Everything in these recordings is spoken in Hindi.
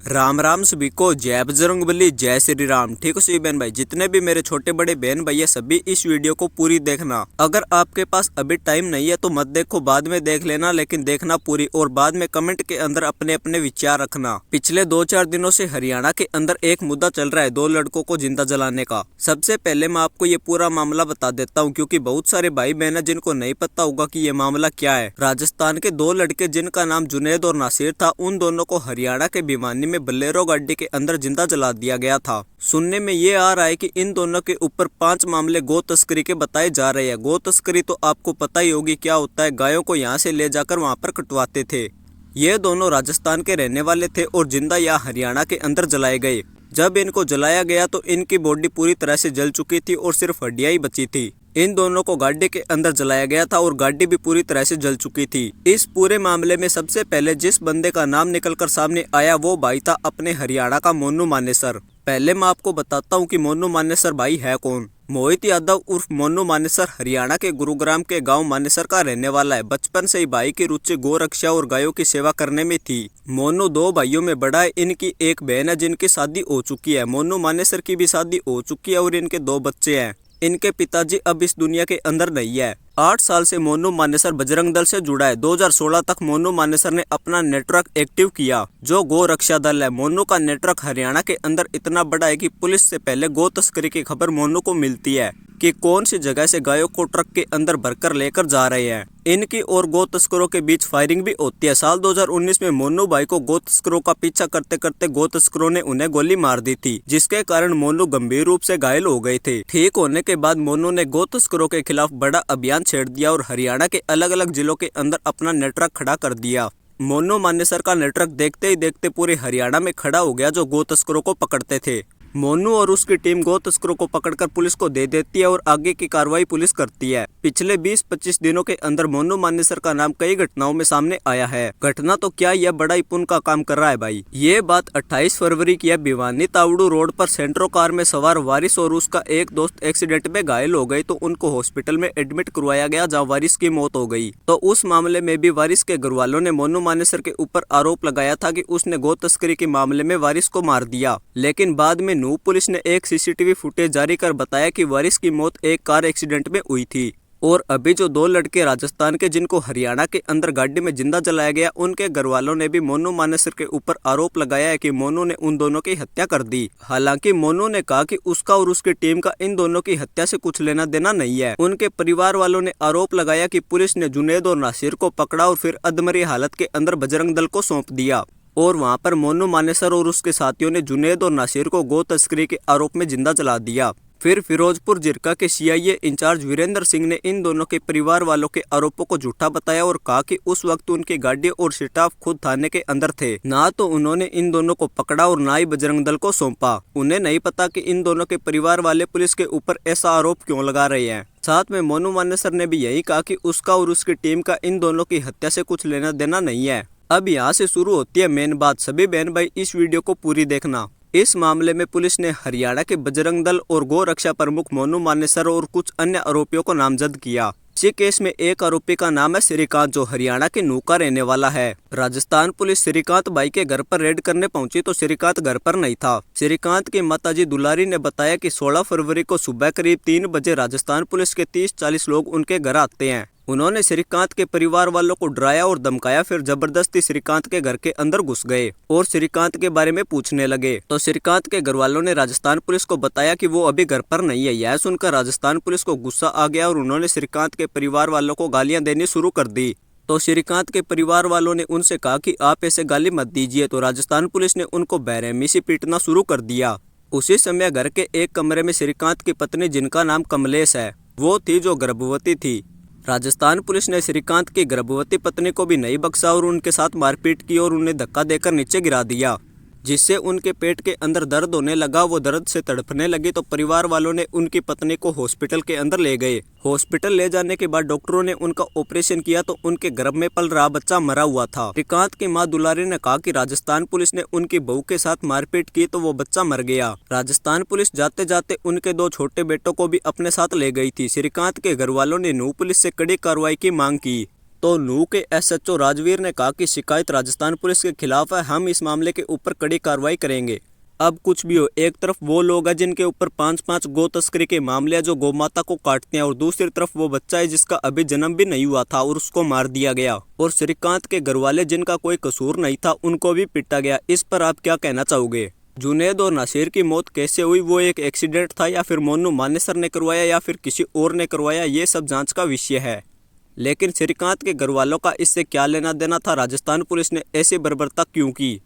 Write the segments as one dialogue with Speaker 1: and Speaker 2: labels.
Speaker 1: राम राम सभी को। जय बजरंगबली, जय श्री राम। ठीक हो सभी बहन भाई, जितने भी मेरे छोटे बड़े बहन भाई है सभी इस वीडियो को पूरी देखना। अगर आपके पास अभी टाइम नहीं है तो मत देखो, बाद में देख लेना, लेकिन देखना पूरी। और बाद में कमेंट के अंदर अपने अपने विचार रखना। पिछले 2-4 दिनों से हरियाणा के अंदर एक मुद्दा चल रहा है, 2 लड़कों को जिंदा जलाने का। सबसे पहले मैं आपको ये पूरा मामला बता देता हूँ, क्योंकि बहुत सारे भाई बहन है जिनको नहीं पता होगा कि ये मामला क्या है। राजस्थान के 2 लड़के जिनका नाम जुनैद और नासिर था, उन दोनों को हरियाणा के भिवानी में बलेरो गाड़ी के अंदर जिंदा जला दिया गया था। सुनने में ये आ रहा है कि इन दोनों के ऊपर 5 मामले गौ तस्करी के बताए जा रहे हैं। गौ तस्करी तो आपको पता ही होगी क्या होता है, गायों को यहाँ से ले जाकर वहाँ पर कटवाते थे। ये दोनों राजस्थान के रहने वाले थे और जिंदा यहाँ हरियाणा के अंदर जलाए गए। जब इनको जलाया गया तो इनकी बॉडी पूरी तरह से जल चुकी थी और सिर्फ हड्डियां ही बची थी। इन दोनों को गाड़ी के अंदर जलाया गया था और गाड़ी भी पूरी तरह से जल चुकी थी। इस पूरे मामले में सबसे पहले जिस बंदे का नाम निकलकर सामने आया वो भाई था अपने हरियाणा का मोनू मानेसर। पहले मैं आपको बताता हूँ कि मोनू मानेसर भाई है कौन। मोहित यादव उर्फ मोनू मानेसर हरियाणा के गुरुग्राम के गांव मानेसर का रहने वाला है। बचपन से ही भाई की रुचि गौ रक्षा और गायों की सेवा करने में थी। मोनू 2 भाइयों में बड़ा है। इनकी एक बहन है जिनकी शादी हो चुकी है। मोनू मानेसर की भी शादी हो चुकी है और इनके 2 बच्चे हैं। इनके पिताजी अब इस दुनिया के अंदर नहीं है। 8 साल से मोनू मानेसर बजरंग दल से जुड़ा है। 2016 तक मोनू मानेसर ने अपना नेटवर्क एक्टिव किया, जो गौ रक्षा दल है। मोनू का नेटवर्क हरियाणा के अंदर इतना बड़ा है कि पुलिस से पहले गौ तस्करी की खबर मोनू को मिलती है कि कौन सी जगह से गायों को ट्रक के अंदर भरकर लेकर जा रहे हैं। इनकी और गौ तस्करों के बीच फायरिंग भी होती है। साल 2019 में मोनू भाई को गौ तस्करों का पीछा करते करते गौ तस्करों ने उन्हें गोली मार दी थी, जिसके कारण मोनू गंभीर रूप से घायल हो गए थे। ठीक होने के बाद मोनू ने गौ तस्करों के खिलाफ बड़ा अभियान छेड़ दिया और हरियाणा के अलग अलग जिलों के अंदर अपना नेटवर्क खड़ा कर दिया। मोनू मानेसर का नेटवर्क देखते ही देखते पूरे हरियाणा में खड़ा हो गया, जो गौ तस्करों को पकड़ते थे। मोनू और उसकी टीम गौ तस्करों को पकड़कर पुलिस को दे देती है और आगे की कार्रवाई पुलिस करती है। पिछले 20-25 दिनों के अंदर मोनू मानेसर का नाम कई घटनाओं में सामने आया है। घटना तो क्या, यह बड़ा ही पुण्य का काम कर रहा है भाई। ये बात 28 फरवरी की है। भिवानी तावड़ू रोड पर सेंट्रो कार में सवार वारिस और उसका एक दोस्त एक्सीडेंट में घायल हो गई, तो उनको हॉस्पिटल में एडमिट करवाया गया, जहाँ वारिस की मौत हो गई। तो उस मामले में भी वारिस के घर वालों ने मोनू मानेसर के ऊपर आरोप लगाया था कि उसने गौ तस्करी के मामले में वारिस को मार दिया। लेकिन बाद में नूह पुलिस ने एक सीसीटीवी फुटेज जारी कर बताया कि वारिस की मौत एक कार एक्सीडेंट में हुई थी। और अभी जो 2 लड़के राजस्थान के जिनको हरियाणा के अंदर गाड़ी में जिंदा जलाया गया, उनके घर वालों ने भी मोनू मानेसर के ऊपर आरोप लगाया है कि मोनू ने उन दोनों की हत्या कर दी। हालांकि मोनू ने कहा कि उसका और उसकी टीम का इन दोनों की हत्या से कुछ लेना देना नहीं है। उनके परिवार वालों ने आरोप लगाया कि पुलिस ने जुनैद और नासिर को पकड़ा और फिर अधमरी हालत के अंदर बजरंग दल को सौंप दिया। और वहां पर मोनू मानेसर और उसके साथियों ने जुनैद और नासिर को गौ तस्करी के आरोप में जिंदा जला दिया। फिर फिरोजपुर जिरका के सीआईए इंचार्ज वीरेंद्र सिंह ने इन दोनों के परिवार वालों के आरोपों को झूठा बताया और कहा कि उस वक्त उनकी गाड़ी और स्टाफ खुद थाने के अंदर थे। ना तो उन्होंने इन दोनों को पकड़ा और ना ही बजरंग दल को सौंपा। उन्हें नहीं पता कि इन दोनों के परिवार वाले पुलिस के ऊपर ऐसा आरोप क्यों लगा रहे हैं। साथ में मोनू मानेसर ने भी यही कहा कि उसका और उसकी टीम का इन दोनों की हत्या से कुछ लेना देना नहीं है। अब यहाँ से शुरू होती है मेन बात। सभी बहन भाई इस वीडियो को पूरी देखना। इस मामले में पुलिस ने हरियाणा के बजरंग दल और गौ रक्षा प्रमुख मोनू मानेसर और कुछ अन्य आरोपियों को नामजद किया। इसी केस में एक आरोपी का नाम है श्रीकांत, जो हरियाणा के नूह का रहने वाला है। राजस्थान पुलिस श्रीकांत भाई के घर पर रेड करने पहुंची तो श्रीकांत घर पर नहीं था। श्रीकांत की माताजी दुलारी ने बताया कि 16 फरवरी को सुबह करीब 3 बजे राजस्थान पुलिस के 30-40 लोग उनके घर आते हैं। उन्होंने श्रीकांत के परिवार वालों को डराया और धमकाया, फिर जबरदस्ती श्रीकांत के घर के अंदर घुस गए और श्रीकांत के बारे में पूछने लगे। तो श्रीकांत के घर वालों ने राजस्थान पुलिस को बताया कि वो अभी घर पर नहीं है। यह सुनकर राजस्थान पुलिस को गुस्सा आ गया और उन्होंने श्रीकांत के परिवार वालों को गालियां देनी शुरू कर दी। तो श्रीकांत के परिवार वालों ने उनसे कहा कि आप ऐसे गाली मत दीजिए। तो राजस्थान पुलिस ने उनको बेरहमी से पीटना शुरू कर दिया। उसी समय घर के एक कमरे में श्रीकांत की पत्नी, जिनका नाम कमलेश है, वो थी, जो गर्भवती थी। राजस्थान पुलिस ने श्रीकांत की गर्भवती पत्नी को भी नहीं बख्शा और उनके साथ मारपीट की और उन्हें धक्का देकर नीचे गिरा दिया, जिससे उनके पेट के अंदर दर्द होने लगा। वो दर्द से तड़पने लगी तो परिवार वालों ने उनकी पत्नी को हॉस्पिटल के अंदर ले गए। हॉस्पिटल ले जाने के बाद डॉक्टरों ने उनका ऑपरेशन किया तो उनके गर्भ में पल रहा बच्चा मरा हुआ था। श्रीकांत की मां दुलारी ने कहा कि राजस्थान पुलिस ने उनकी बहू के साथ मारपीट की तो वो बच्चा मर गया। राजस्थान पुलिस जाते जाते उनके 2 छोटे बेटों को भी अपने साथ ले गई थी। श्रीकांत के घर वालों ने नूह पुलिस से कड़ी कार्रवाई की मांग की। तो नूह के एसएचओ राजवीर ने कहा कि शिकायत राजस्थान पुलिस के खिलाफ है, हम इस मामले के ऊपर कड़ी कार्रवाई करेंगे। अब कुछ भी हो, एक तरफ वो लोग हैं जिनके ऊपर 5-5 गौ तस्करी के मामले हैं जो गौ माता को काटते हैं, और दूसरी तरफ वो बच्चा है जिसका अभी जन्म भी नहीं हुआ था और उसको मार दिया गया। और श्रीकांत के घर वाले जिनका कोई कसूर नहीं था उनको भी पीटा गया। इस पर आप क्या कहना चाहोगे? जुनैद और नासिर की मौत कैसे हुई? वो एक एक्सीडेंट था या फिर मोनू मानेसर ने करवाया या फिर किसी और ने करवाया? ये सब जांच का विषय है। लेकिन श्रीकांत के घर वालों का इससे क्या लेना देना था? राजस्थान पुलिस ने ऐसी बर्बरता क्यों की?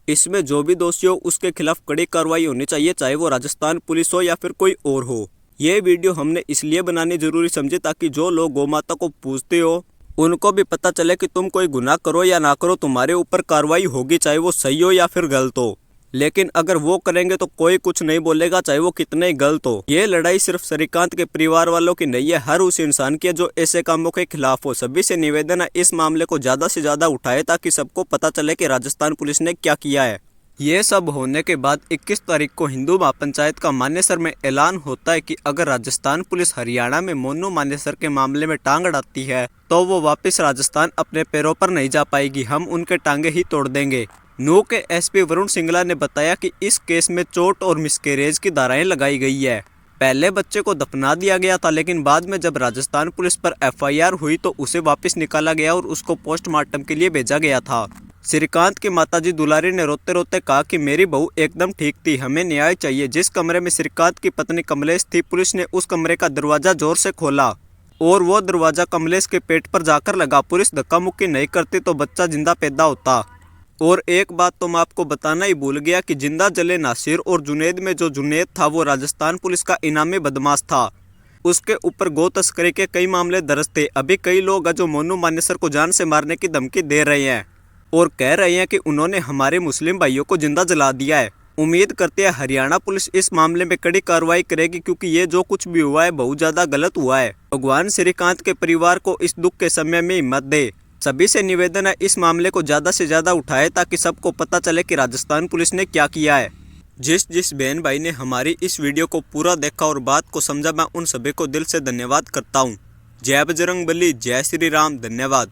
Speaker 1: इसमें जो भी दोषी हो उसके खिलाफ कड़ी कार्रवाई होनी चाहिए, चाहे वो राजस्थान पुलिस हो या फिर कोई और हो। ये वीडियो हमने इसलिए बनानी जरूरी समझी ताकि जो लोग गौ माता को पूजते हो उनको भी पता चले कि तुम कोई गुनाह करो या ना करो, तुम्हारे ऊपर कार्रवाई होगी, चाहे वो सही हो या फिर गलत हो। लेकिन अगर वो करेंगे तो कोई कुछ नहीं बोलेगा, चाहे वो कितने ही गलत हो। ये लड़ाई सिर्फ श्रीकांत के परिवार वालों की नहीं है, हर उस इंसान की है जो ऐसे कामों के खिलाफ हो। सभी से निवेदन है इस मामले को ज्यादा से ज्यादा उठाए ताकि सबको पता चले कि राजस्थान पुलिस ने क्या किया है। ये सब होने के बाद 21 तारीख को हिंदू महापंचायत का मानेसर में ऐलान होता है कि अगर राजस्थान पुलिस हरियाणा में मोनू मानेसर के मामले में टांग अड़ाती है तो वो वापस राजस्थान अपने पैरों पर नहीं जा पाएगी, हम उनके टांगे ही तोड़ देंगे। नूह के एसपी वरुण सिंगला ने बताया कि इस केस में चोट और मिसकैरेज की धाराएं लगाई गई है। पहले बच्चे को दफना दिया गया था, लेकिन बाद में जब राजस्थान पुलिस पर एफआईआर हुई तो उसे वापस निकाला गया और उसको पोस्टमार्टम के लिए भेजा गया था। श्रीकांत की माताजी दुलारी ने रोते रोते कहा कि मेरी बहू एकदम ठीक थी, हमें न्याय चाहिए। जिस कमरे में श्रीकांत की पत्नी कमलेश थी, पुलिस ने उस कमरे का दरवाजा जोर से खोला और वो दरवाजा कमलेश के पेट पर जाकर लगा। पुलिस धक्का मुक्की नहीं करती तो बच्चा जिंदा पैदा होता। और एक बात तो मैं आपको बताना ही भूल गया कि जिंदा जले नासिर और जुनैद में जो जुनैद था वो राजस्थान पुलिस का इनामी बदमाश था। उसके ऊपर गौ तस्करी के कई मामले दर्ज थे। अभी कई लोग हैं जो मोनू मानेसर को जान से मारने की धमकी दे रहे हैं और कह रहे हैं कि उन्होंने हमारे मुस्लिम भाइयों को जिंदा जला दिया है। उम्मीद करते हैं हरियाणा पुलिस इस मामले में कड़ी कार्रवाई करेगी, क्योंकि ये जो कुछ भी हुआ है बहुत ज्यादा गलत हुआ है। भगवान श्रीकांत के परिवार को इस दुख के समय में हिम्मत दे। सभी से निवेदन है इस मामले को ज्यादा से ज्यादा उठाए ताकि सबको पता चले कि राजस्थान पुलिस ने क्या किया है। जिस बहन भाई ने हमारी इस वीडियो को पूरा देखा और बात को समझा, मैं उन सभी को दिल से धन्यवाद करता हूँ। जय बजरंगबली, जय श्री राम, धन्यवाद।